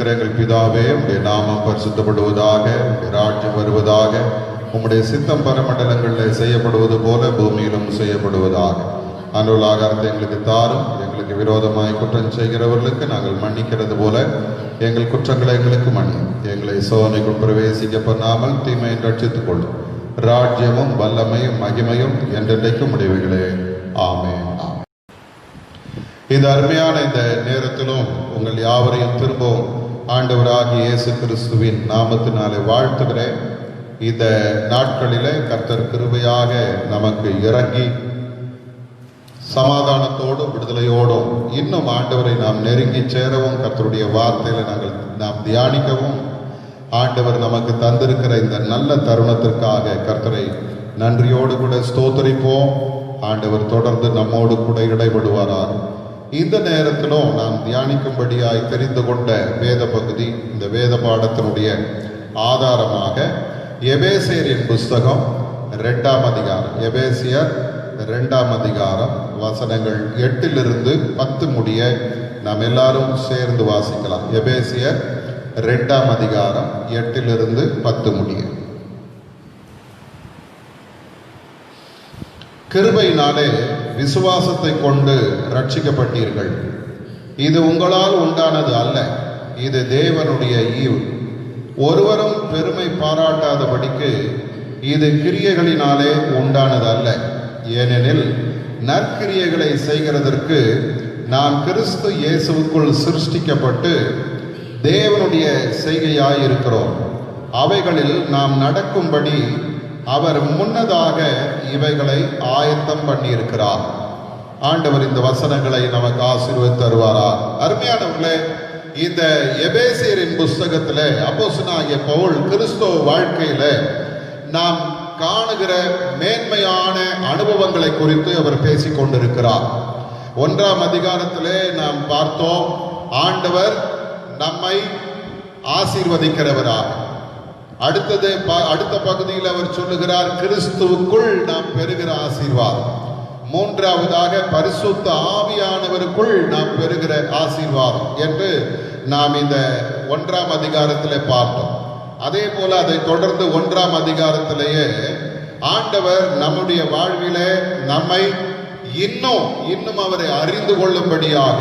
இருக்கிற எங்கள் பிதாவே, உம்முடைய நாமம் பரிசுத்தப்படுவதாக, உம்முடைய ராஜ்யம் வருவதாக, உம்முடைய சித்தம் பரமண்டலங்களில் செய்யப்படுவது போல பூமியிலும் செய்யப்படுவதாக. அன்றுள்ள ஆகாரத்தை எங்களுக்கு தாரும். எங்களுக்கு விரோதமாய் குற்றம் செய்கிறவர்களுக்கு நாங்கள் மன்னிக்கிறது போல எங்கள் குற்றங்களை எங்களுக்கு மன்னியும். எங்களை சோதனைக்குள் பிரவேசிக்க பண்ணாமல் தீமையை ரட்சித்துக் கொள்ளும். ராஜ்யமும் வல்லமையும் மகிமையும் என்றென்றைக்கும் முடிவுகளே. ஆமென். இந்த அருமையான இந்த நேரத்திலும் உங்கள் யாவரையும் திரும்பவும் ஆண்டவராகிய இயேசு கிறிஸ்துவின் நாமத்தினாலே வாழ்த்துகிறேன். இந்த நாட்களிலே கர்த்தர் கிருபையாக நமக்கு இறங்கி சமாதானத்தோடும் விடுதலையோடும் இன்னும் ஆண்டவரை நாம் நெருங்கி சேரவும், கர்த்தருடைய வார்த்தையில நாம் தியானிக்கவும் ஆண்டவர் நமக்கு தந்திருக்கிற இந்த நல்ல தருணத்திற்காக கர்த்தரை நன்றியோடு கூட ஸ்தோத்தரிப்போம். ஆண்டவர் தொடர்ந்து நம்மோடு கூட இடைபடுவாரார். இந்த நேரத்திலும் நாம் தியானிக்கும்படியாய் தெரிந்து கொண்ட வேத பகுதி, இந்த வேத பாடத்தினுடைய ஆதாரமாக எபேசியரின் புஸ்தகம் 2ஆம் அதிகாரம், எபேசியர் 2ஆம் அதிகாரம் வசனங்கள் 8 10 முடிய நாம் எல்லாரும் சேர்ந்து வாசிக்கலாம். எபேசியர் 2ஆம் அதிகாரம் 8 10 முடிய. கிருபையினாலே விசுவாசத்தை கொண்டு ரட்சிக்கப்பட்டீர்கள். இது உங்களால் உண்டானது அல்ல, இது தேவனுடைய ஈவு. ஒருவரும் பெருமை பாராட்டாதபடிக்கு இது கிரியைகளினாலே உண்டானது அல்ல. ஏனெனில் நற்கிரியைகளை செய்கிறதற்கு நாம் கிறிஸ்து இயேசுவுக்குள் சிருஷ்டிக்கப்பட்டு தேவனுடைய செய்கையாயிருக்கிறோம். அவைகளில் நாம் நடக்கும்படி அவர் முன்னதாக இவைகளை ஆயத்தம் பண்ணியிருக்கிறார். ஆண்டவர் இந்த வசனங்களை நமக்கு ஆசீர்வதித்து தருவாரா. அருமையானவர்களே, இந்த எபேசியரின் புஸ்தகத்திலே அப்போஸ்தலனாகிய பவுல் கிறிஸ்தவ வாழ்க்கையில நாம் காணுகிற மேன்மையான அனுபவங்களை குறித்து அவர் பேசிக் கொண்டிருக்கிறார். 1ஆம் அதிகாரத்திலே நாம் பார்த்தோம், ஆண்டவர் நம்மை ஆசீர்வதிக்கிறவராக. அடுத்த பகுதியில் அவர் சொல்லுகிறார், கிறிஸ்துவுக்குள் நாம் பெறுகிற ஆசீர்வாதம். 3ஆவதாக பரிசுத்த ஆவியானவருக்குள் நாம் பெறுகிற ஆசீர்வாதம் என்று நாம் இந்த 1ஆம் அதிகாரத்திலே பார்த்தோம். அதே போல அதை தொடர்ந்து 1ஆம் அதிகாரத்திலேயே ஆண்டவர் நம்முடைய வாழ்விலே நம்மை இன்னும் அவரை அறிந்து கொள்ளும்படியாக,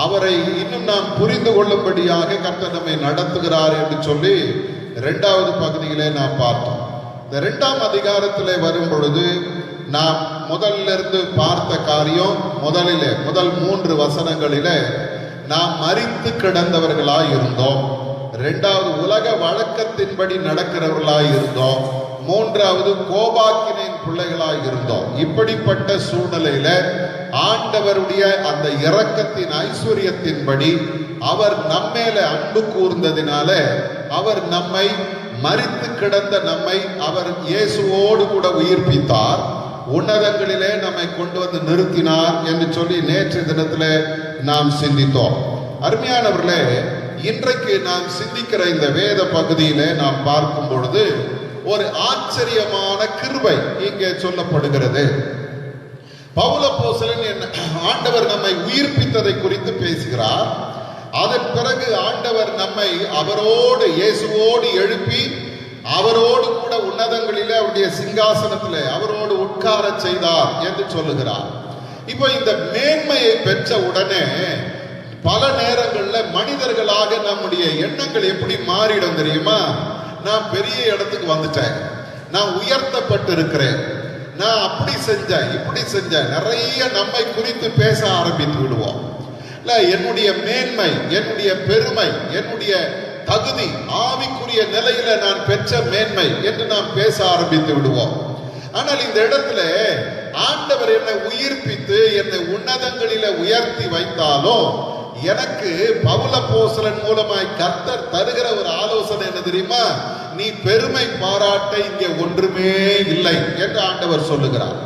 அவரை இன்னும் நாம் புரிந்து கொள்ளும்படியாக கர்த்தர் நம்மை நடத்துகிறார் என்று சொல்லி 2ஆவது பகுதியிலே நாம் பார்த்தோம். இந்த 2ஆம் அதிகாரத்திலே வரும் பொழுது நாம் முதலிலிருந்து பார்த்த காரியம், முதல் 3 வசனங்களிலே நாம் மரித்து கிடந்தவர்களாய் இருந்தோம். 2வது உலக வழக்கத்தின்படி நடக்கிறவர்களாய் இருந்தோம். 3வது கோபாக்கினின் பிள்ளைகளாய் இருந்தோம். இப்படிப்பட்ட சூழ்நிலையில ஆண்டவருடைய அந்த இரக்கத்தின் ஐஸ்வர்யத்தின்படி அவர் நம்மேல அன்பு கூர்ந்ததினால அவர் நம்மை மரித்து கிடந்த நம்மை அவர் இயேசுவோடு கூட உயிர்ப்பித்தார், உன்னதங்களிலே நம்மை கொண்டு வந்து நிறுத்தினார் என்று சொல்லி நேற்று தினத்திலே நாம் சிந்தித்தோம். அருமையானவர்களே, இன்றைக்கு நாம் சிந்திக்கிற இந்த வேத பகுதியிலே நாம் பார்க்கும் பொழுது ஒரு ஆச்சரியமான கிருபை இங்கே சொல்லப்படுகிறது. பவுல் அப்போஸ்தலன் ஆண்டவர் நம்மை உயிர்ப்பித்ததை குறித்து பேசுகிறார். அதன் பிறகு ஆண்டவர் நம்மை அவரோடு இயேசுவோடு எழுப்பி அவரோடு கூட உன்னதங்களிலே அவருடைய சிங்காசனத்திலே அவரோடு உட்கார செய்தார் என்று சொல்லுகிறார். இப்போ இந்த மேன்மையை பெற்ற உடனே பல நேரங்களில் மனிதர்களாக நம்முடைய எண்ணங்கள் எப்படி மாறிடும் தெரியுமா? நான் பெரிய இடத்துக்கு வந்துட்டேன், நான் உயர்த்தப்பட்டு இருக்கிறேன், நான் அப்படி செஞ்சேன் இப்படி செஞ்சேன், நிறைய நம்மை குறித்து பேச ஆரம்பித்து விடுவோம். இல்ல, என்னுடைய மேன்மை, என்னுடைய பெருமை, என்னுடைய தகுதி, ஆவிக்குரிய நிலையில நான் பெற்ற மேன்மை என்று நாம் பேச ஆரம்பித்து விடுவோம். ஆனால் இந்த இடத்துல ஆண்டவர் என்னை உயிர்ப்பித்து என்னை உன்னதங்களில உயர்த்தி வைத்தாலும் எனக்கு பவுல் அப்போஸ்தலன் மூலமாய் கர்த்தர் தருகிற ஒரு ஆலோசனை என்ன தெரியுமா? நீ பெருமை பாராட்ட இங்கே ஒன்றுமே இல்லை என்று ஆண்டவர் சொல்லுகிறார்.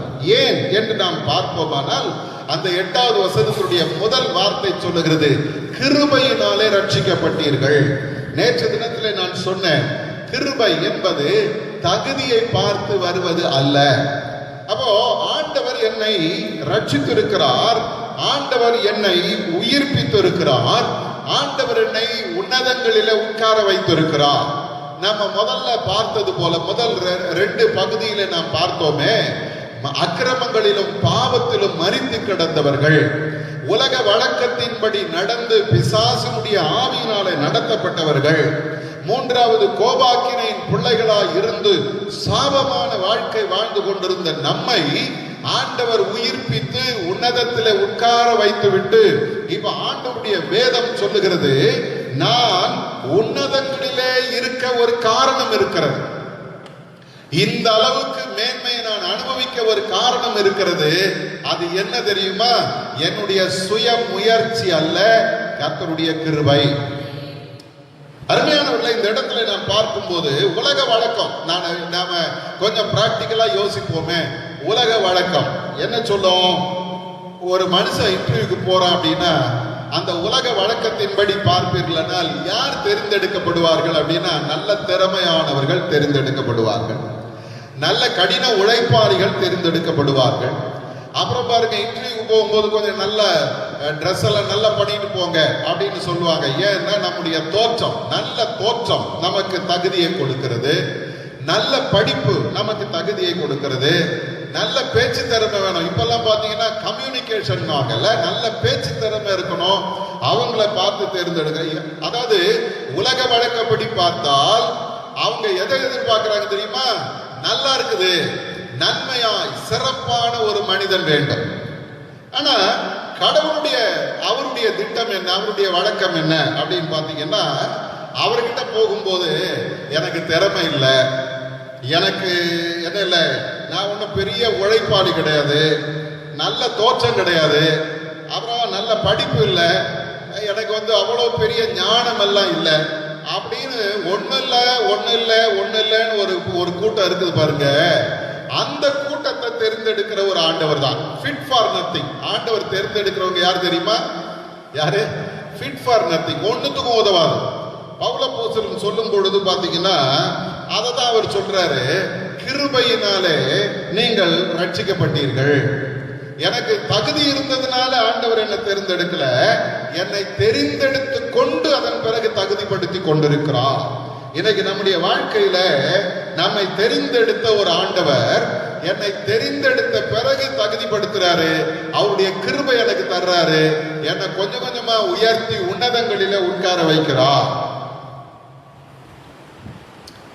ஏன் என்று நாம் பார்ப்போமானால் அந்த 8வது வசனத்துடைய முதல் வார்த்தை சொல்லுகிறது, கிருபையினாலே ரட்சிக்கப்பட்டீர்கள். நேற்று தினத்திலே நான் சொன்னேன், கிருபை என்பது தகுதியை பார்த்து வருவது அல்ல. அப்போ ஆண்டவர் என்னை ரட்சித்திருக்கிறார், ஆண்டவர் என்னை உயிர்ப்பித்திருக்கிறார். ஆண்டவர் என்னை உன்னதங்களிலே உட்கார வைத்திருக்கிறார். நம்ம முதல்ல பார்த்தது போல முதல் 2 பகுதியில நாம் பார்த்தோமே, அக்கிரமங்களிலும் பாவத்திலும் மரித்து கிடந்தவர்கள், உலக வழக்கத்தின்படி நடந்து பிசாசினுடைய ஆவியினாலே நடத்தப்பட்டவர்கள், 3வது கோபாக்கினையின் பிள்ளைகளாய் இருந்து சாபமான வாழ்க்கை வாழ்ந்து கொண்டிருந்த நம்மை ஆண்டவர் உயிர்ப்பித்து உன்னதத்திலே உட்கார வைத்து விட்டு, இப்ப ஆண்டவருடைய வேதம் சொல்லுகிறது, நான் உன்னதங்களிலே இருக்க ஒரு காரணம் இருக்கிறது. இந்த அளவுக்கு மேன்மையை நான் அனுபவிக்க ஒரு காரணம் இருக்கிறது. அது என்ன தெரியுமா? என்னுடைய சுய முயற்சி அல்ல, கர்த்தருடைய கிருபை. அருமையானவர்களை, இந்த இடத்துல நாம் பார்க்கும்போது உலக வழக்கம், நாம கொஞ்சம் பிராக்டிக்கலா யோசிப்போமே. உலக வழக்கம் என்ன சொல்லும்? ஒரு மனுஷன் இன்டர்வியூக்கு போறான் அப்படின்னா அந்த உலக வழக்கத்தின்படி பார்ப்பீர்களானால் யார் தெரிந்தெடுக்கப்படுவார்கள் அப்படின்னா நல்ல திறமையானவர்கள் தெரிந்தெடுக்கப்படுவார்கள், நல்ல கடின உழைப்பாளிகள் தெரிந்தெடுக்கப்படுவார்கள். அப்புறம் பாருங்க, இன்டர்வியூக்கு போகும்போது கொஞ்சம் நல்ல ட்ரெஸ் எல்லாம் நல்லா பண்ணிட்டு போங்க அப்படின்னு சொல்லுவாங்க. ஏன்னா நம்முடைய தோற்றம், நல்ல தோற்றம் நமக்கு தகுதியை கொடுக்கிறது, நல்ல படிப்பு நமக்கு தகுதியை கொடுக்கிறது, நல்ல பேச்சு திறமை வேணும். இப்பெல்லாம் பாத்தீங்கன்னா கம்யூனிகேஷன் வாங்கல, நல்ல பேச்சு திறமை இருக்கணும், அவங்கள பார்த்து தேர்ந்தெடுக்க. அதாவது உலக வழக்கப்படி பார்த்தால் அவங்க எதை எதிர்பார்க்கிறாங்க தெரியுமா? நல்லா இருக்குது, நன்மையாய் சிறப்பான ஒரு மனிதன் வேண்டும். ஆனா கடவுளுடைய அவருடைய திட்டம் என்ன, அவருடைய வழக்கம் என்ன அப்படின்னு பாத்தீங்கன்னா, அவர்கிட்ட போகும்போது எனக்கு திறமை இல்லை, எனக்கு என்ன இல்லை, நான் ஒன்றும் பெரிய உழைப்பாளி கிடையாது, நல்ல தோற்றம் கிடையாது, அப்புறம் நல்ல படிப்பு இல்லை, எனக்கு அவ்வளோ பெரிய ஞானம் எல்லாம் இல்லை அப்படின்னு ஒன்றும் இல்லைன்னு ஒரு கூட்டம் இருக்குது பாருங்க. அந்த கூட்டத்தை தேர்ந்தெடுக்கிற ஒரு ஆண்டவர் தான் ஃபிட் ஃபார் நத்திங். ஆண்டவர் தேர்ந்தெடுக்கிறவங்க யார் தெரியுமா? யாரு? ஃபிட் ஃபார் நத்திங், ஒன்றுத்துக்கும் உதவாது. பவுலப்போஸ்தலன் சொல்லும் பொழுது பாத்தீங்கன்னா அதை தான் அவர் சொல்றாரு, கிருபையினாலே நீங்கள் ரட்சிக்கப்பட்டீர்கள். எனக்கு தகுதி இருந்ததுனால ஆண்டவர் என்னை தேர்ந்தெடுக்கல, என்னை தெரிந்தெடுத்து கொண்டு அதன் பிறகு தகுதிப்படுத்தி கொண்டிருக்கிறார். இன்னைக்கு நம்முடைய வாழ்க்கையில நம்மை தெரிந்தெடுத்த ஒரு ஆண்டவர் என்னை தெரிந்தெடுத்த பிறகு தகுதிப்படுத்துறாரு, அவருடைய கிருபை எனக்கு தர்றாரு, என்னை கொஞ்சம் கொஞ்சமா உயர்த்தி உன்னதங்களில உட்கார வைக்கிறார்.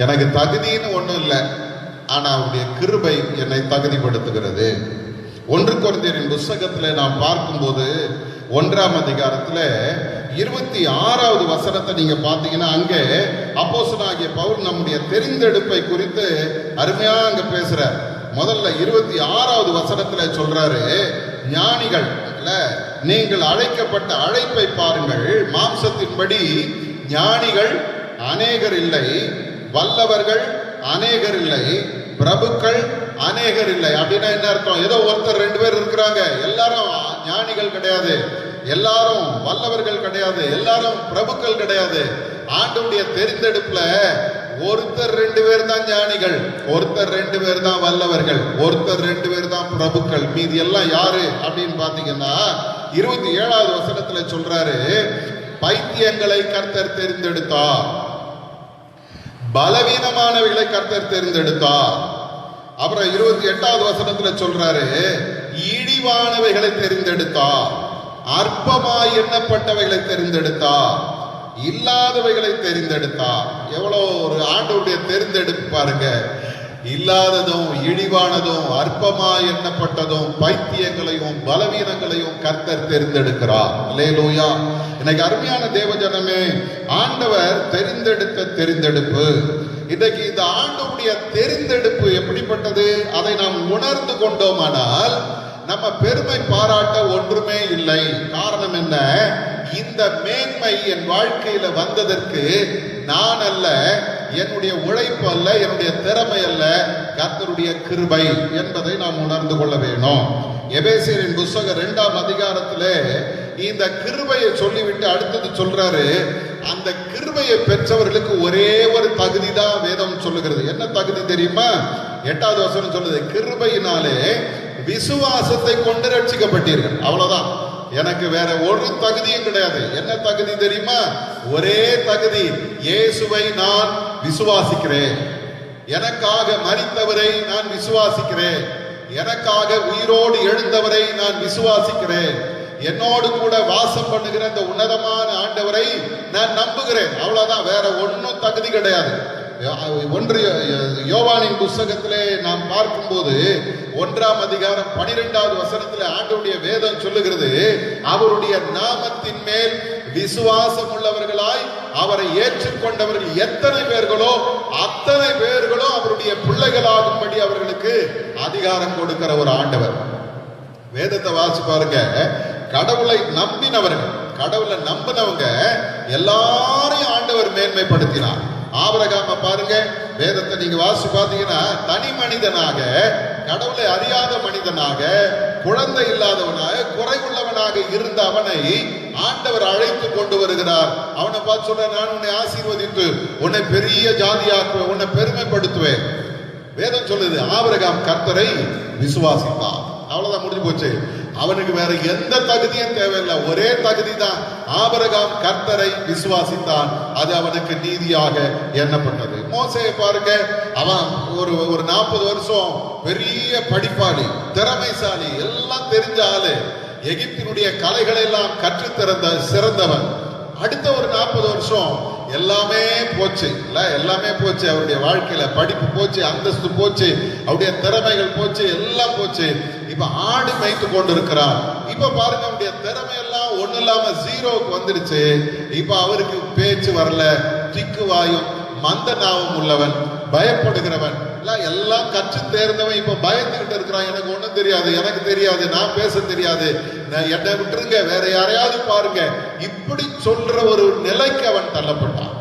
எனக்கு தகுதின்னு ஒண்ணும் இல்லை, ஆனா அவருடைய கிருபை என்னை தகுதிப்படுத்துகிறது. 1 கொரிந்தியரின் புத்தகத்துல நாம் பார்க்கும்போது 1ஆம் அதிகாரத்துல 26வது வசனத்தை நீங்க பாத்தீங்கன்னா, அங்கே அப்போஸ்தலனாகிய பவுல் நம்முடைய தெரிந்தெடுப்பை குறித்து அருமையா அங்க பேசுறார். முதல்ல 26வது வசனத்துல சொல்றாரு, ஞானிகள் நீங்கள் அழைக்கப்பட்ட அழைப்பை பாருங்கள், மாம்சத்தின்படி ஞானிகள் அநேகர் இல்லை, வல்லவர்கள் அநேகர் இல்லை, பிரபுக்கள் அநேகர் இல்லை. அப்படின்னா என்ன அர்த்தம்? ஏதோ ஒருத்தர் 2 பேர் இருக்கிறாங்க, எல்லாரும் ஞானிகள் கிடையாது, எல்லாரும் வல்லவர்கள் கிடையாது, எல்லாரும் பிரபுக்கள் கிடையாது. ஆண்டவருடைய தெரிந்தெடுப்புல ஒருத்தர் 2 பேர் தான் ஞானிகள், ஒருத்தர் 2 பேர் தான் வல்லவர்கள், ஒருத்தர் 2 பேர் தான் பிரபுக்கள். மீதி எல்லாம் யாரு அப்படின்னு பாத்தீங்கன்னா 27வது வசனத்துல சொல்றாரு, பைத்தியங்களை கர்த்தர் தெரிந்தெடுத்தார், பலவீனமானவைகளை கர்த்தர் தெரிந்தெடுத்தார். அப்புறம் 28வது வசனத்துல சொல்றாரு, இழிவானவைகளை தெரிந்தெடுத்தார், அற்பமாய் எண்ணப்பட்டவைகளை தெரிந்தெடுத்தார், இல்லாதவைகளை தெரிந்தெடுத்தார். எவ்வளவு ஒரு ஆண்டவருடைய தெரிந்தெடுப்பு பாருங்க. இல்லாததும் இழிவானதும் அற்பமாய் எண்ணப்பட்டதும் பைத்தியங்களையும் பலவீனங்களையும் கர்த்தர் தெரிந்தெடுக்கிறார். அல்லேலூயா. இன்னைக்கு அருமையான தேவஜனமே, ஆண்டவர் தெரிந்தெடுத்த தெரிந்தெடுப்பு. இன்றைக்கு இந்த ஆண்டவருடைய தெரிந்தெடுப்பு எப்படிப்பட்டது அதை நாம் உணர்ந்து கொண்டோமானால் நம்ம பெருமை பாராட்ட ஒன்றுமே இல்லை. காரணம் என்ன? இந்த மேன்மை என் வாழ்க்கையில வந்ததற்கு நான் அல்ல, என்னுடைய உழைப்பு அல்ல, என்னுடைய திறமை அல்ல, கர்த்தருடைய கிருபை என்பதை நாம் உணர்ந்து கொள்ள வேணும். எபேசியரின் புத்தகம் 2ஆம் அதிகாரத்திலே இந்த கிருபையை சொல்லிவிட்டு அடுத்தது சொல்றாரு, அந்த கிருபையை பெற்றவர்களுக்கு ஒரே ஒரு தகுதி தான் வேதம் சொல்லுகிறது. என்ன தகுதி தெரியுமா? 8வது வசனம் சொல்லுது, கிருபையினாலே விசுவாசத்தை கொண்டு ரட்சிக்கப்பட்டீர்கள். அவ்வளவுதான். எனக்கு வேற ஒரு தகுதியும் கிடையாது. என்ன தகுதி தெரியுமா? ஒரே தகுதி, இயேசுவை நான் விசுவாசிக்கிறேன், எனக்காக மரித்தவரை நான் விசுவாசிக்கிறேன், எனக்காக உயிரோடு எழுந்தவரை நான் விசுவாசிக்கிறேன், என்னோடு கூட வாசம் பண்ணுகிற இந்த உன்னதமான ஆண்டவரை நான் நம்புகிறேன். அவ்வளவுதான், வேற ஒன்னும் தகுதி கிடையாது. ஒன்று யோவானின் புஸ்தகத்திலே நாம் பார்க்கும்போது 1ஆம் அதிகாரம் 12வது வசனத்திலே ஆண்டவருடைய வேதம் சொல்லுகிறது, அவருடைய நாமத்தின் மேல் விசுவாசம் உள்ளவர்களாய் அவரை ஏற்றுக்கொண்டவர்கள் எத்தனை பேர்களோ அத்தனை பேர்களும் அவருடைய பிள்ளைகளாகும்படி அவர்களுக்கு அதிகாரம் கொடுக்கிற ஒரு ஆண்டவர். வேதத்தை வாசி பாருங்க. கடவுளை நம்பினவர்கள், கடவுளை நம்பினவங்க எல்லாரையும் ஆண்டவர் மேன்மைப்படுத்தினார். ஆபிரகாம பாருங்க, வேதத்தை நீங்க வாசி பார்த்தீங்கன்னா, தனி மனிதனாக, கடவுளை அறியாத மனிதனாக, குழந்தை இல்லாதவனாக, குறைவுள்ளவனாக இருந்த அவனை ஆண்டவர் அழைத்து கொண்டு வருகிறார். அவனை பார்த்து சொல்ற, நான் உன்னை ஆசீர்வதித்து உன்னை பெரிய ஜாதியாக்குவேன், உன்னை பெருமைப்படுத்துவேன். வேதம் சொல்லுது, ஆபிரகாம் கர்த்தரை விசுவாசித்தான். அவ்வளவுதான், முடிஞ்சு போச்சு. அவனுக்கு வேற எந்த தகுதியும் தேவையில்லை, ஒரே தகுதி தான். ஆபிரகாம் கர்த்தரை விசுவாசித்தான், அது அவனுக்கு நீதியாக எண்ணப்பட்டது. மோசேயை பாருங்க, அவன் ஒரு 40 வருஷம் பெரிய படிப்பாளி, திறமைசாலி, எல்லாம் தெரிஞ்ச ஆளு, எகிப்தினுடைய கலைகளை எல்லாம் கற்றுத்திறந்த சிறந்தவன். அடுத்த ஒரு 40 வருஷம் எல்லாமே போச்சு, இல்ல எல்லாமே போச்சு. அவருடைய வாழ்க்கையில படிப்பு போச்சு, அந்தஸ்து போச்சு, அவருடைய திறமைகள் போச்சு, எல்லாம் போச்சு. இப்ப ஆடு மேய்த்து கொண்டு இருக்கிறார். இப்ப பாருங்க, அவருடைய திறமை எல்லாம் ஒண்ணு இல்லாம ஜீரோவுக்கு வந்துடுச்சு. இப்ப அவருக்கு பேச்சு வரல, திக்கு வாயும் மந்த நாவும் உள்ளவன், பயப்படுகிறவன், எல்லாம் கற்று தேர்ந்தவன். இப்ப பயந்துகிட்டு இருக்கிறான், எனக்கு ஒண்ணும் தெரியாது, எனக்கு தெரியாது, நான் பேச தெரியாது, என்னை விட்டுருங்க, வேற யாரையாவது பாருங்க, இப்படி சொல்ற ஒரு நிலைக்கு அவன் தள்ளப்பட்டான்.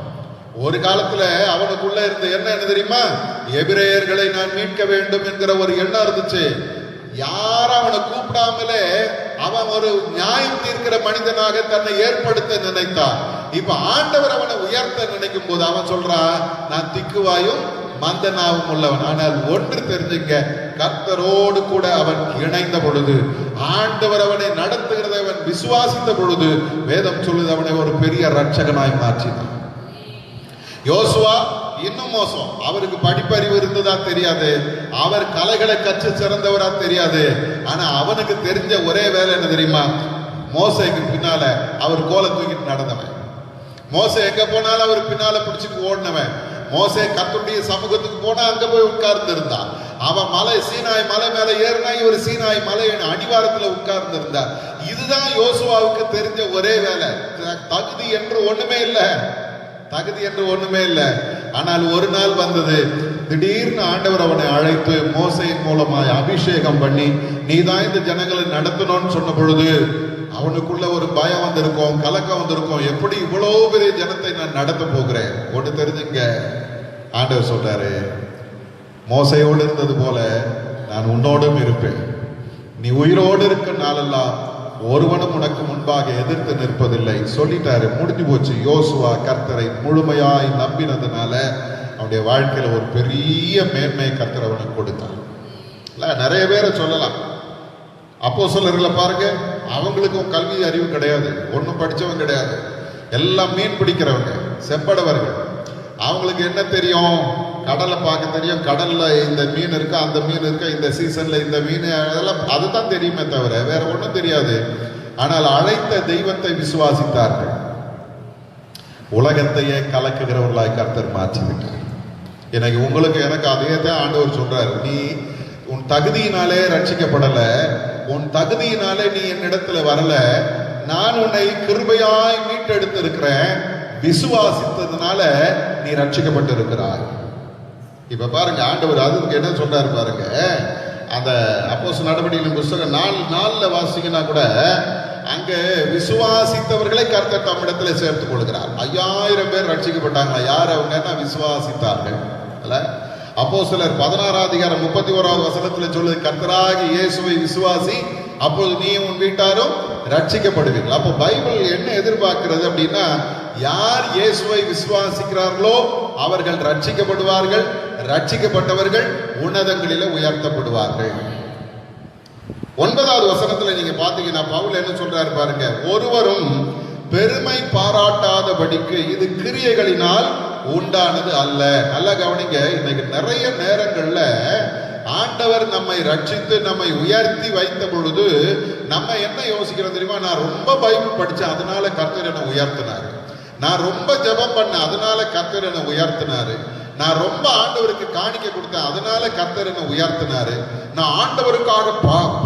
ஒரு காலத்துல அவனுக்குள்ள இருந்த எண்ணம் என்ன தெரியுமா? எபிரேயர்களை நான் மீட்க வேண்டும் என்கிற ஒரு எண்ணம் இருந்துச்சு. யாரும் அவனை கூப்பிடாமலே அவன் ஒரு நியாயம் தீர்க்கிற மனிதனாக தன்னை ஏற்படுத்த நினைத்தான். இப்ப ஆண்டவர் அவனை உயர்த்த நினைக்கும் போது அவன் சொல்றான், நான் திக்குவாயும் மந்தனாவும் உள்ளவன். ஆனால் ஒன்று தெரிஞ்சுங்க, கர்த்தரோடு கூட அவன் இணைந்த பொழுது, ஆண்டவர் அவனை நடத்துகிறதை அவன் விசுவாசித்த பொழுது, வேதம் சொல்லுது, அவனை ஒரு பெரிய ரட்சகனாய் மாற்றினான். யோசுவா இன்னும் மோசம். அவருக்கு படிப்பறிவு இருந்ததா தெரியாது, அவர் கலைகளை கற்று சிறந்தவரா தெரியாது. ஆனா அவனுக்கு தெரிஞ்ச ஒரே வேலை என்ன தெரியுமா? மோசேக்கு பின்னால அவர் கோலை தூக்கிட்டு நடந்தவன். மோசே எங்க போனாலும் அவர் பின்னால பிடிச்சிட்டு ஓடினவன். மோசே கர்த்தருடைய சமூகத்துக்கு போனா அங்க போய் உட்கார்ந்து இருந்தான். அவன் மலை, சீனாய் மலை மேல ஏறினா இவர் சீனாய் மலை அடிவாரத்துல உட்கார்ந்து இருந்தார். இதுதான் யோசுவாவுக்கு தெரிஞ்ச ஒரே வேலை. தகுதி என்று ஒண்ணுமே இல்லை, தகுதி என்று ஒண்ணுமே இல்லை. ஆனால் ஒரு நாள் வந்தது, திடீர்னு ஆண்டவர் அவனை அழைத்து மோசையின் மூலமாய் அபிஷேகம் பண்ணி, நீதான் இந்த ஜனங்களை நடத்தணும்னு சொன்ன பொழுது அவனுக்குள்ள ஒரு பயம் வந்திருக்கும், கலக்கம் வந்திருக்கும். எப்படி இவ்வளவு பெரிய ஜனத்தை நான் நடத்த போகிறேன்? ஒன்று தெரிஞ்சுங்க, ஆண்டவர் சொல்றாரு, மோசையோடு இருந்தது போல நான் உன்னோடும் இருப்பேன். நீ உயிரோடு இருக்க நாளெல்லாம் ஒருவனும் உனக்கு முன்பாக எதிர்த்து நிற்பதில்லை சொல்லிட்டாரு. முடிஞ்சு போச்சு. யோசுவா கர்த்தரை முழுமையாய் நம்பினதுனால அவனுடைய வாழ்க்கையில ஒரு பெரிய மேன்மையை கர்த்தர் அவனுக்கு கொடுத்தான். நிறைய பேரை சொல்லலாம். அப்போஸ்தலர்களை பாருங்க, அவங்களுக்கும் கல்வி அறிவு கிடையாது, ஒன்றும் படிச்சவங்க கிடையாது, எல்லாம் மீன் பிடிக்கிறவங்க, செப்படவர்கள். அவங்களுக்கு என்ன தெரியும்? கடலை பார்க்க தெரியும், கடல்ல இந்த மீன் இருக்கா, அந்த மீன் இருக்கா, இந்த சீசன்ல இந்த மீன், அதெல்லாம் அதுதான் தெரியுமே தவிர வேற ஒன்றும் தெரியாது. ஆனால் அழைத்த தெய்வத்தை விசுவாசித்தார்கள். உலகத்தையே கலக்குகிறவர்களாய் கர்த்தர் மாற்றிவிட்டார். எனக்கு உங்களுக்கு எனக்கு அதே தான் ஆண்டவர் சொல்றாரு. நீ உன் தகுதியினாலே ரட்சிக்கப்படல, உன் தகுதியினாலே நீ என்னிடத்துல வரல, நான் உன்னை கிருபையாய் மீட்டெடுத்து இருக்கிறேன், விசுவாசித்ததுனால நீ ரட்சிக்கப்பட்டு இருக்கிறாய். இப்ப பாருங்க, ஆண்டவர் அதுக்கு என்ன சொல்றாரு பாருங்க. அந்த அப்போஸ்தலர் நடவடிக்கைகளின் புத்தகம் 4:4 வாசிங்கன்னா கூட அங்க விசுவாசித்தவர்களை கர்த்தர் தம்மிடத்துல சேர்த்துக் கொள்கிறார். 5000 பேர் ரட்சிக்கப்பட்டாங்களா? யார் அவங்க? விசுவாசித்தார்கள். அப்போஸ்தலர் 16ஆம் அதிகாரம் 31வது வசனத்துல சொல்லுது, கர்த்தராகிய இயேசுவை விசுவாசி, அப்போது நீ உன் வீட்டாரும் ரட்சிக்கப்படுவீர்கள். அப்போ பைபிள் என்ன எதிர்பார்க்கிறது அப்படின்னா, யார் இயேசுவை விசுவாசிக்கிறார்களோ அவர்கள் ரட்சிக்கப்படுவார்கள், ரட்சிக்கப்பட்டவர்கள் உன்னதங்களில உயர்த்தப்படுவார்கள். 9வது வசனத்துல நீங்க பாத்தீங்கன்னா பவுல் என்ன சொல்றாரு பாருங்க, ஒருவரும் பெருமை பாராட்டாதபடிக்கு இது கிரியைகளினால் உண்டானது அல்ல. நல்லா கவனிங்க, இன்னைக்கு நிறைய நேரங்கள்ல ஆண்டவர் நம்மை ரட்சித்து நம்மை உயர்த்தி வைத்த பொழுது நம்ம என்ன யோசிக்கிறோம் தெரியுமா? நான் ரொம்ப பைபிள் படிச்சேன் அதனால கர்த்தர் என்னை உயர்த்தினாரு, நான் ரொம்ப ஜெபம் பண்ணேன் அதனால கர்த்தர் என்னை உயர்த்தினாரு, நான் ரொம்ப ஆண்டவருக்கு காணிக்க கொடுத்தேன் அதனால கர்த்தர் என்னை உயர்த்தினாரு, நான் ஆண்டவருக்காக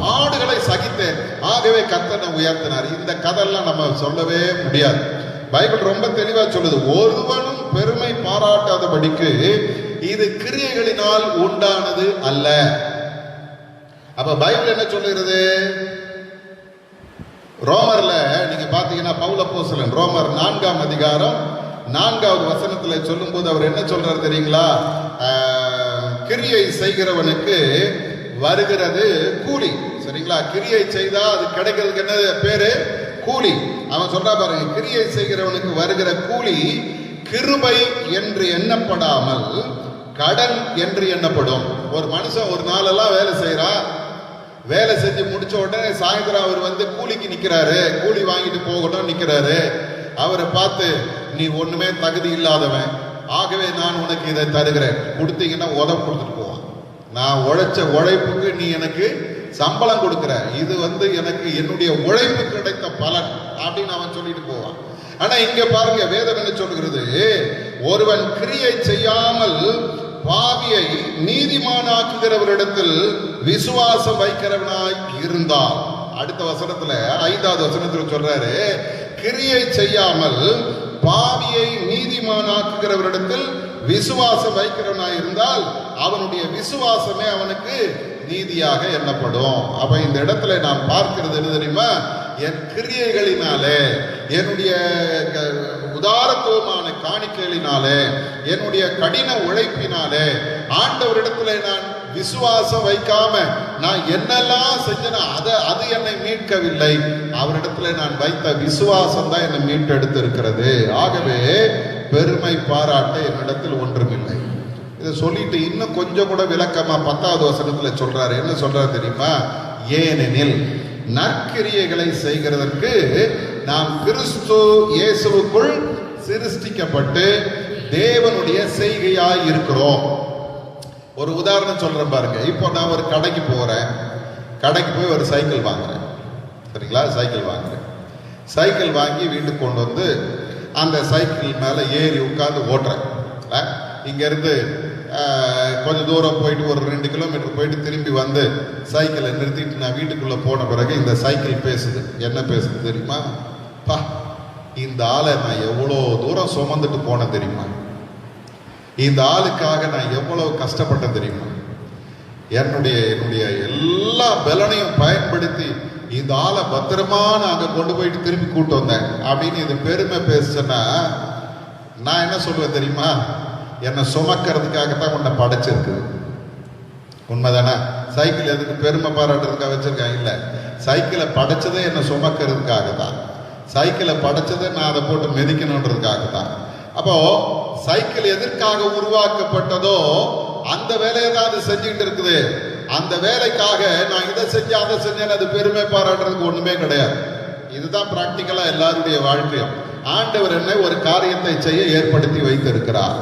பாடுகளை சகித்தேன் ஆகவே கர்த்தர் என்னை உயர்த்தினாரு. இந்த கதையெல்லாம் நம்ம சொல்லவே முடியாது. பைபிள் ரொம்ப தெளிவா சொல்லுது, ஒருவனும் பெருமை பாராட்டாதபடிக்கு இது கிரியைகளினால் உண்டானது அல்ல. அப்ப பைபிள் என்ன சொல்லுகிறது? ரோமர்ல நீங்க பாத்தீங்கன்னா பவுல் அப்போஸ்தலன் ரோமர் 4ஆம் அதிகாரம் 4வது வசனத்துல சொல்லும் போது அவர் என்ன சொல்றாரு தெரியுங்களா? கிரியை செய்கிறவனுக்கு வருகிறது கூலி. சரிங்களா? கிரியை செய்தா அது கிடைக்கிறதுக்கு என்ன பேரு? கூலி. அவன் சொல்றா பாருங்க, கிரியை செய்கிறவனுக்கு வருகிற கூலி கிருபை என்று எண்ணப்படாமல் கடன் என்று எண்ணப்படும். ஒரு மனுஷன் ஒரு நாளெல்லாம் வேலை செய்யறா, வேலை செஞ்சு முடிச்ச உடனே சாயந்தரம் அவர் வந்து கூலிக்கு நிக்கிறாரு, கூலி வாங்கிட்டு போகணும் நிக்கிறாரு. அவரை பார்த்து, நீ ஒண்ணுமே தகுதி இல்லாதவன், ஆகவே நான் உனக்கு இதை தருகிறேன், கொடுத்தீங்கன்னா உதவி கொடுத்துட்டு போவான். நான் உழைச்ச உழைப்புக்கு நீ எனக்கு சம்பளம் கொடுக்கிற, இது வந்து எனக்கு என்னுடைய உழைப்பு கிடைத்த பலன் அப்படின்னு அவன் சொல்லிட்டு போவான். ஆனா இங்க பாருங்க, வேதம் என்ன சொல்கிறது? ஒருவன் கிரியை செய்யாமல் பாவியை நீதிமானாக்குகிறவரிடத்தில் விசுவாசம் வைக்கிறவனாய் இருந்தால், அடுத்த வசனத்துல 5வது வசனத்துல சொல்றாரு, கிரியை செய்யாமல் பாவியை நீதிமானாக்குகிறவரிடத்தில் விசுவாசம் வைக்கிறவனாய் இருந்தால் அவனுடைய விசுவாசமே அவனுக்கு நீதியாக எண்ணப்படும். அப்ப இந்த இடத்துல நாம் பார்க்கிறது என்ன தெரியுமா? என் கிரியைகளினாலே, என்னுடைய உதாரத்துவமான காணிக்கைகளினாலே, என்னுடைய கடின உழைப்பினாலே ஆண்டவரிடத்துல நான் விசுவாசம் வைக்காம நான் என்னெல்லாம் செஞ்சேன்னா அது என்னை மீட்கவில்லை. அவரிடத்துல நான் வைத்த விசுவாசம் தான் என்னை மீட்டெடுத்து இருக்கிறது. ஆகவே பெருமை பாராட்ட என்னிடத்தில் ஒன்றுமில்லை. இதை சொல்லிட்டு இன்னும் கொஞ்சம் கூட விளக்கமா 10வது வசனத்துல சொல்றாரு. என்ன சொல்றாரு தெரியுமா? ஏனெனில் நற்கிரியைகளை செய்கிறதற்கு நாம் கிறிஸ்து இயேசுவுக்குள் சிருஷ்டிக்கப்பட்டு தேவனுடைய செய்கையாய் இருக்கிறோம். ஒரு உதாரணம் சொல்றேன் பாருங்க. இப்போ நான் ஒரு கடைக்கு போறேன், கடைக்கு போய் ஒரு சைக்கிள் வாங்குறேன். சரிங்களா? சைக்கிள் வாங்குறேன். சைக்கிள் வாங்கி வீட்டுக்கு கொண்டு வந்து அந்த சைக்கிள் மேல ஏறி உட்கார்ந்து ஓட்டுறேன். இங்க இருந்து கொஞ்சம் தூரம் போயிட்டு ஒரு 2 கிலோமீட்டர் போயிட்டு திரும்பி வந்து சைக்கிளை நிறுத்திட்டு நான் வீட்டுக்குள்ள போன பிறகு இந்த சைக்கிள் பேசுது. என்ன பேசுது தெரியுமா? பா, இந்த ஆளை நான் எவ்வளோ தூரம் சுமந்துட்டு போனேன் தெரியுமா? இந்த ஆளுக்காக நான் எவ்வளவு கஷ்டப்பட்டேன் தெரியுமா? என்னுடைய எல்லா பலனையும் பயன்படுத்தி இந்த ஆளை பத்திரமா நாங்க கொண்டு போயிட்டு திரும்பி கூட்டு வந்தேன் அப்படின்னு இது பெருமை பேசுனா நான் என்ன சொல்லுவேன் தெரியுமா? என்னை சுமக்கிறதுக்காகத்தான் உன்னை படைச்சிருக்கு. உண்மைதானே? சைக்கிள் எதுக்கு பெருமை பாராட்டுறதுக்காக வச்சிருக்காங்க? இல்ல, சைக்கிளை படைச்சதே என்னை சுமக்கிறதுக்காக தான். சைக்கிளை படைச்சதே நான் அதை போட்டு மிதிக்கணுன்றதுக்காக தான். அப்போ சைக்கிள் எதற்காக உருவாக்கப்பட்டதோ அந்த வேலையை தான் அது செஞ்சுக்கிட்டு இருக்குது. அந்த வேலைக்காக நான் இதை செஞ்சேன் அதை செஞ்சேன் அது பெருமை பாராட்டுறதுக்கு ஒண்ணுமே கிடையாது. இதுதான் பிராக்டிக்கலா எல்லாருடைய வாழ்க்கையும். ஆண்டவர் என்னை ஒரு காரியத்தை செய்ய ஏற்படுத்தி வைத்திருக்கிறார்.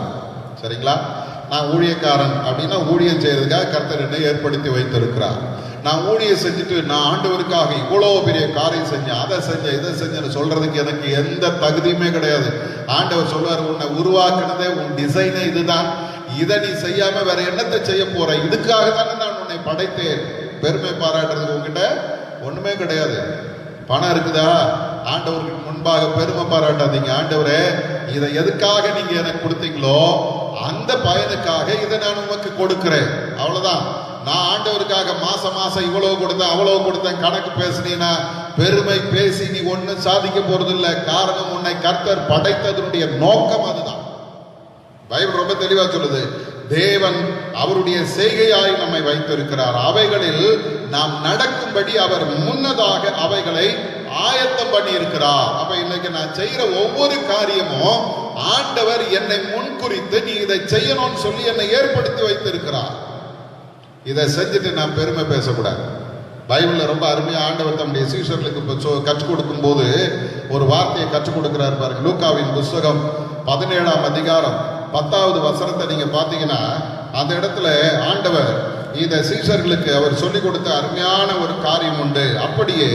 சரிங்களா? நான் ஊழியக்காரன் அப்படின்னா ஊழியம் செய்யறதுக்காக கர்த்தர் என்னை ஏற்படுத்தி வைத்திருக்கிறார். நான் ஊழியம் செஞ்சுட்டு நான் ஆண்டவருக்காக இவ்வளோ பெரிய காரியம் செஞ்சேன், அதை செஞ்சேன் இதை செஞ்சேன்னு சொல்றதுக்கு எனக்கு எந்த தகுதியுமே கிடையாது. ஆண்டவர் சொல்வார், உன்னை உருவாக்குனதே உன் டிசைனே இதுதான், இதை நீ செய்யாம வேற என்னத்தை செய்ய போற? இதுக்காக தானே நான் உன்னை படைத்தேன். பெருமை பாராட்டுறதுக்கு உங்ககிட்ட ஒண்ணுமே கிடையாது. பணம் இருக்குதா? ஆண்டவருக்கு முன்பாக பெருமை பாராட்டாதீங்க. ஆண்டவரே, இதை எதுக்காக நீங்க எனக்கு கொடுத்தீங்களோ அந்த பயனுக்காக இதை நான் உனக்கு கொடுக்கிறேன், அவ்வளவுதான். நான் ஆண்டவருக்காக மாசம் மாசம் இவ்வளவு கொடுத்தேன் அவ்வளவு கொடுத்தேன் கணக்கு பேசினீன்னா பெருமை பேசி நீ ஒன்னும் சாதிக்க போறது இல்லை. காரணம், உன்னை கர்த்தர் படைத்ததனுடைய நோக்கம் அதுதான். பைபிள் ரொம்ப தெளிவா சொல்லுது, தேவன் அவருடைய செய்கையாய் நம்மை வைத்திருக்கிறார். அவைகளில் நாம் நடக்கும்படி அவர் முன்னதாக அவைகளை ஆயத்தம் பண்ணி இருக்கிறார். அப்ப இன்னைக்கு நான் செய்யற ஒவ்வொரு காரியமும் ஆண்டவர் என்னை முன்குறித்து நீ இதை செய்யணும்னு சொல்லி என்னை ஏற்படுத்தி வைத்திருக்கிறார். இதை செஞ்சுட்டு நான் பெருமை பேசக்கூடாது. பைபிளில் ரொம்ப அருமையாக ஆண்டவர் தம்முடைய சீஷர்களுக்கு இப்போ கற்றுக் கொடுக்கும் போது ஒரு வார்த்தையை கற்றுக் கொடுக்கிறார் பாருங்க. லூக்காவின் புஸ்தகம் 17ஆம் அதிகாரம் 10வது வசனத்தை நீங்க பார்த்தீங்கன்னா அந்த இடத்துல ஆண்டவர் இந்த சீஷர்களுக்கு அவர் சொல்லிக் கொடுத்த அருமையான ஒரு காரியம் உண்டு. அப்படியே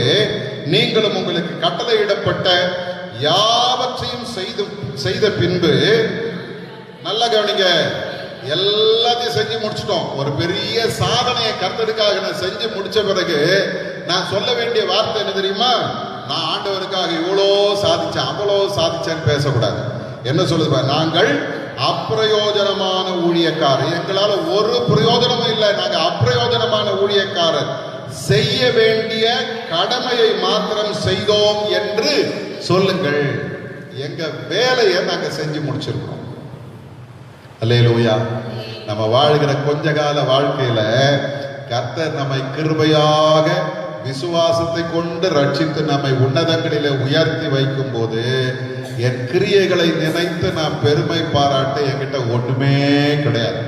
நீங்களும் உங்களுக்கு கட்டளையிடப்பட்ட யாவற்றையும் செய்த பின்பு, நல்ல கவனிங்க, எல்லாத்தையும் செஞ்சு முடிச்சிட்டோம். ஒரு பெரிய சாதனையை கர்த்தருக்காக நான் செஞ்சு முடிச்ச பிறகு நான் சொல்ல வேண்டிய வார்த்தை என்ன தெரியுமா? நான் ஆண்டவருக்காக இவ்வளோ சாதிச்சேன் அவ்வளோ சாதிச்சேன்னு பேசக்கூடாது. என்ன சொல்லுது? நாங்கள் அப்பிரயோஜனமான ஊழியக்காரர், எங்களால் ஒரு பிரயோஜனமும் இல்லை, நாங்கள் அப்பிரயோஜனமான ஊழியக்காரர், செய்ய வேண்டிய கடமையை மாத்திரம் செய்தோம் என்று சொல்லுங்கள். எங்க வேலையை நாங்க செஞ்சு முடிச்சிருக்கோம். அல்லேலூயா. நம்ம வாழ்கிற கொஞ்ச கால வாழ்க்கையில கர்த்தர் நம்மை கிருபையாக விசுவாசத்தை கொண்டு ரட்சித்து நம்மை உன்னதங்களிலே உயர்த்தி வைக்கும் போது என் கிரியைகளை நினைத்து நான் பெருமை பாராட்ட என்கிட்ட ஒண்ணுமே கிடையாது.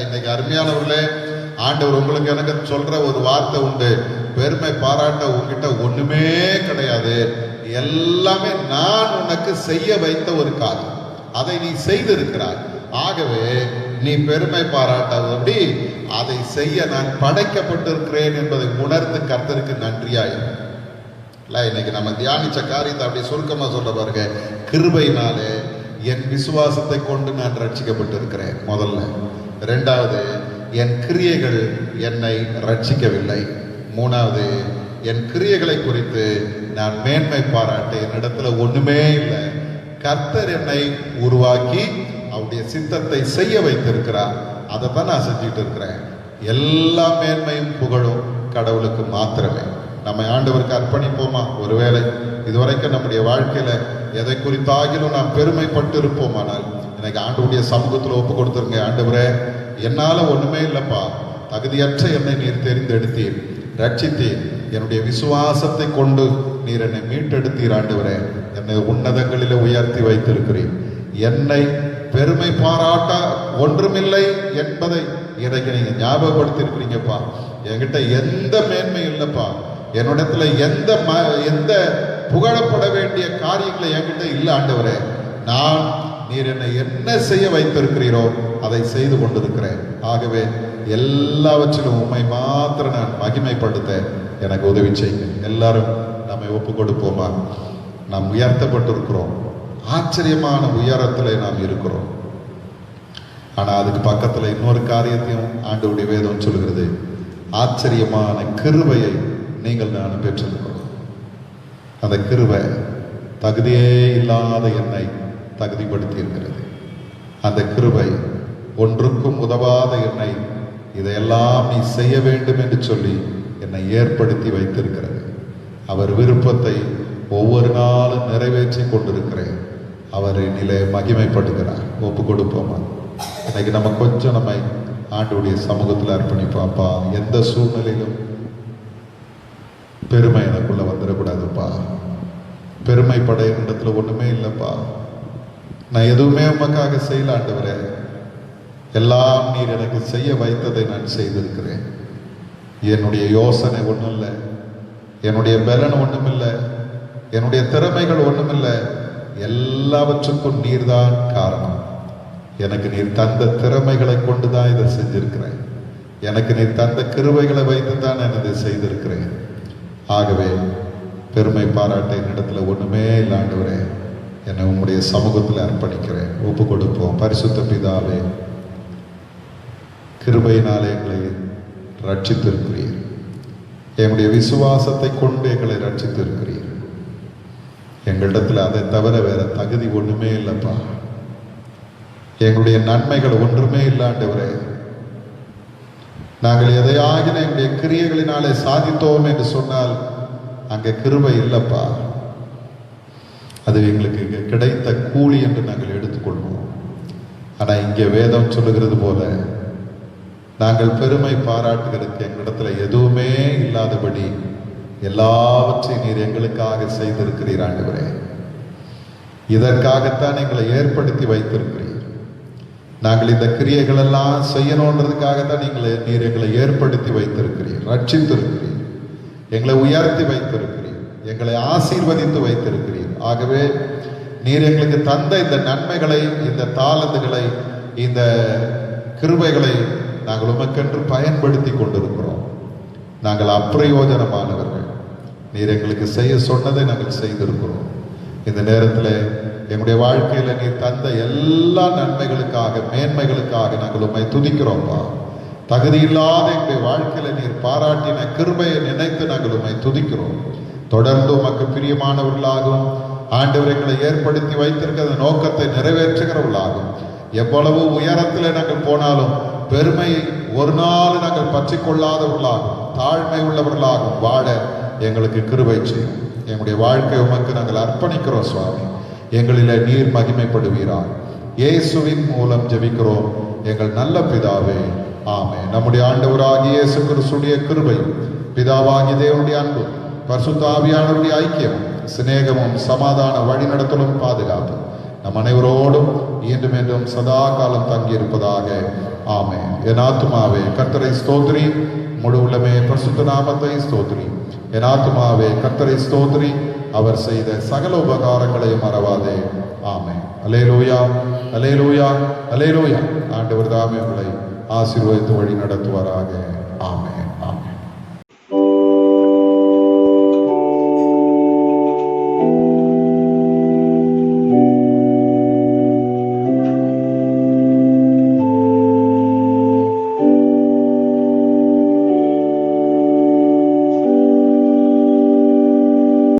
இன்னைக்கு அருமையானவர்களே, ஆண்டவர் உங்களுக்கு எனக்கு சொல்ற ஒரு வார்த்தை உண்டு. பெருமை பாராட்ட உங்ககிட்ட ஒண்ணுமே கிடையாது. எல்லாமே நான் உனக்கு செய்ய வைத்த ஒரு காரியம், அதை நீ செய்திருக்கிறாய். ஆகவே நீ பெருமை பாராட்டாதபடி அதை செய்ய நான் படைக்கப்பட்டிருக்கிறேன் என்பதை உணர்ந்து கர்த்தருக்கு நன்றியாயிரும். இன்னைக்கு நம்ம தியானிச்ச காரியத்தை அப்படி சுருக்கமா சொல்ற பாருங்க. கிருபையினாலே என் விசுவாசத்தை கொண்டு நான் ரட்சிக்கப்பட்டிருக்கிறேன் முதல்ல. இரண்டாவது, என் கிரியைகள் என்னை ரட்சிக்கவில்லை. மூணாவது, என் கிரியைகளை குறித்து நான் மேன்மை பாராட்ட என்னிடத்துல ஒண்ணுமே இல்லை. கர்த்தர் என்னை உருவாக்கி அவருடைய சித்தத்தை செய்ய வைத்திருக்கிறார். அதை தான் நான் செஞ்சுட்டு இருக்கிறேன். எல்லா மேன்மையும் புகழும் கடவுளுக்கு மாத்திரமே. நம்ம ஆண்டவருக்கு அர்ப்பணிப்போமா? ஒருவேளை இதுவரைக்கும் நம்முடைய வாழ்க்கையில எதை குறித்தாகிலும் நாம் பெருமைப்பட்டு இருப்போமானால் எனக்கு ஆண்டவருடைய சமூகத்தில் ஒப்பு கொடுத்துருங்க. ஆண்டவரே, என்னால ஒண்ணுமே இல்லப்பா, தகுதியற்ற என்னை நீர் தெரிந்தெடுத்தீர், ரட்சித்தீர், என்னுடைய விசுவாசத்தை கொண்டு நீர் என்னை மீட்டெடுத்தீர். ஆண்டவரே, என்னை உன்னதங்களிலே உயர்த்தி வைத்திருக்கிறீர். என்னை பெருமை பாராட்ட ஒன்றுமில்லை என்பதை எனக்கு நீங்க ஞாபகப்படுத்தி இருக்கிறீங்கப்பா. என்கிட்ட எந்த மேன்மை இல்லப்பா, என்னிடத்துல எந்த புகழப்பட வேண்டிய காரியங்களை என்கிட்ட இல்லை. ஆண்டவரே, நான் நீர் என்னை என்ன செய்ய வைத்திருக்கிறீரோ அதை செய்து கொண்டிருக்கிறேன். ஆகவே எல்லாவற்றிலும் உண்மை மாத்திரம் நான் மகிமைப்படுத்த எனக்கு உதவி செய்யுங்க. எல்லாரும் நம்மை ஒப்பு கொடுப்போமா? நாம் உயர்த்தப்பட்டிருக்கிறோம், ஆச்சரியமான உயரத்துல நாம் இருக்கிறோம். ஆனா அதுக்கு பக்கத்துல இன்னொரு காரியத்தையும் ஆண்டவருடைய வேதம் சொல்கிறது. ஆச்சரியமான கிருபையை நீங்கள் நான் பெற்றிருக்கிறோம். அந்த கிருபை தகுதியே இல்லாத என்னை தகுதிப்படுத்தி இருக்கிறது. அந்த கிருபை ஒன்றுக்கும் உதவாத என்னை இதையெல்லாம் நீ செய்ய வேண்டும் என்று சொல்லி என்னை ஏற்படுத்தி வைத்திருக்கிறது. அவர் விருப்பத்தை ஒவ்வொரு நாளும் நிறைவேற்றி கொண்டிருக்கிறேன். அவர் என்னிலே மகிமைப்படுகிறார். ஒப்பு கொடுப்போமா? இன்னைக்கு நம்ம கொஞ்சம் நம்மை ஆண்டவருடைய சமூகத்தில் அர்ப்பணிப்பாப்பா. எந்த சூழ்நிலையிலும் பெருமை எனக்குள்ள வந்துடக்கூடாதுப்பா. பெருமைப்பட இடத்துல ஒண்ணுமே இல்லைப்பா. நான் எதுவுமே உமக்காக செய்யல ஆண்டவரே. எல்லாம் நீர் எனக்கு செய்ய வைத்ததை நான் செய்திருக்கிறேன். என்னுடைய யோசனை ஒன்றும் இல்லை, என்னுடைய பலன் ஒன்றும் இல்லை, என்னுடைய திறமைகள் ஒன்றும் இல்லை. எல்லாவற்றுக்கும் நீர்தான் காரணம். எனக்கு நீர் தந்த திறமைகளை கொண்டுதான் இதை செஞ்சிருக்கிறேன். எனக்கு நீர் தந்த கிருபைகளை வைத்து தான் நான் இதை செய்திருக்கிறேன். ஆகவே பெருமை பாராட்ட என்னிடத்துல ஒண்ணுமே இல்லை ஆண்டவரே. என்னை உம்முடைய சமூகத்தில் அர்ப்பணிக்கிறேன். ஒப்பு கொடுப்போம். பரிசுத்த பிதாவே, கிருபையினாலே எங்களை ரட்சித்திருக்கிறீர். எங்களுடைய விசுவாசத்தை கொண்டு எங்களை ரட்சித்திருக்கிறீர். எங்களிடத்துல அதை தவிர வேற தகுதி ஒண்ணுமே இல்லைப்பா. எங்களுடைய நன்மைகள் ஒன்றுமே இல்லை ஆண்டவரே. நாங்கள் எதையாகின எங்களுடைய கிரியைகளினாலே சாதித்தோம் என்று சொன்னால் அங்கே கிருபை இல்லப்பா. அது எங்களுக்கு கிடைத்த கூலி என்று நாங்கள் எடுத்துக்கொள்வோம். ஆனா இங்கே வேதம் சொல்லுகிறது போல நாங்கள் பெருமை பாராட்டுகிறதுக்கு எங்களிடத்துல எதுவுமே இல்லாதபடி எல்லாவற்றையும் நீர் எங்களுக்காக செய்திருக்கிறீர் ஆண்டவரே. இதற்காகத்தான் எங்களை ஏற்படுத்தி வைத்திருக்கிறீர். நாங்கள் இந்த கிரியைகள் எல்லாம் செய்யணுன்றதுக்காகத்தான் நீர் எங்களை ஏற்படுத்தி வைத்திருக்கிறீர், ரட்சித்திருக்கிறீர். எங்களை உயர்த்தி வைத்திருக்கிறீர், எங்களை ஆசீர்வதித்து வைத்திருக்கிறீர். ஆகவே நீர் எங்களுக்கு தந்த இந்த நன்மைகளை, இந்த தாளந்துகளை, இந்த கிருபைகளை நாங்கள் உமக்கென்று பயன்படுத்தி கொண்டிருக்கிறோம். நாங்கள் அப்பிரயோஜனமானவர்கள். நீர் எங்களுக்கு செய்ய சொன்னதை நாங்கள் செய்திருக்கிறோம். இந்த நேரத்தில் எங்களுடைய வாழ்க்கையில நீர் தந்த எல்லா நன்மைகளுக்காக, மேன்மைகளுக்காக நாங்கள் உம்மை துதிக்கிறோம்ப்பா. தகுதி இல்லாத எங்களுடைய வாழ்க்கையில நீர் பாராட்டின கிருபையை நினைத்து நாங்கள் உம்மை துதிக்கிறோம். தொடர்ந்து உமக்கு பிரியமானவர்களாகவும் ஆண்டவர் எங்களை ஏற்படுத்தி வைத்திருக்கிற நோக்கத்தை நிறைவேற்றுகிறவர்களாகும். எவ்வளவு உயரத்தில் நாங்கள் போனாலும் பெருமை ஒரு நாள் நாங்கள் பற்றி கொள்ளாதவர்களாகும், தாழ்மை உள்ளவர்களாகும் வாழ எங்களுக்கு கிருபை செய்யும். எங்களுடைய வாழ்க்கை உமக்கு நாங்கள் அர்ப்பணிக்கிறோம் சுவாமி. எங்களிலே நீர் மகிமைப்படுவீரார். இயேசுவின் மூலம் ஜெபிக்கிறோம் எங்கள் நல்ல பிதாவே, ஆமென். நம்முடைய ஆண்டவராகிய இயேசு கிறிஸ்துவின் கிருபையும், பிதாவாகிய தேவனுடைய அன்பும், பரிசுத்த ஆவியானவருடைய ஐக்கியமும், சிநேகமும், சமாதான வழிநடத்தலும், பாதுகாப்பு நம் அனைவரோடும் இன்றும் என்றும் சதா காலம் தங்கியிருப்பதாக. ஆமென். என் ஆத்துமாவே கர்த்தரை ஸ்தோத்திரி, முழு உள்ளமே பரிசுத்த நாமத்தை ஸ்தோத்திரி. என் ஆத்துமாவே கர்த்தரை ஸ்தோத்திரி, அவர் செய்த சகல உபகாரங்களையும் மறவாதே. ஆமென். அல்லேலூயா, அல்லேலூயா, அல்லேலூயா. ஆண்டவர் தாமே உங்களை ஆசீர்வதித்து வழி நடத்துவாராக. ஆமென்.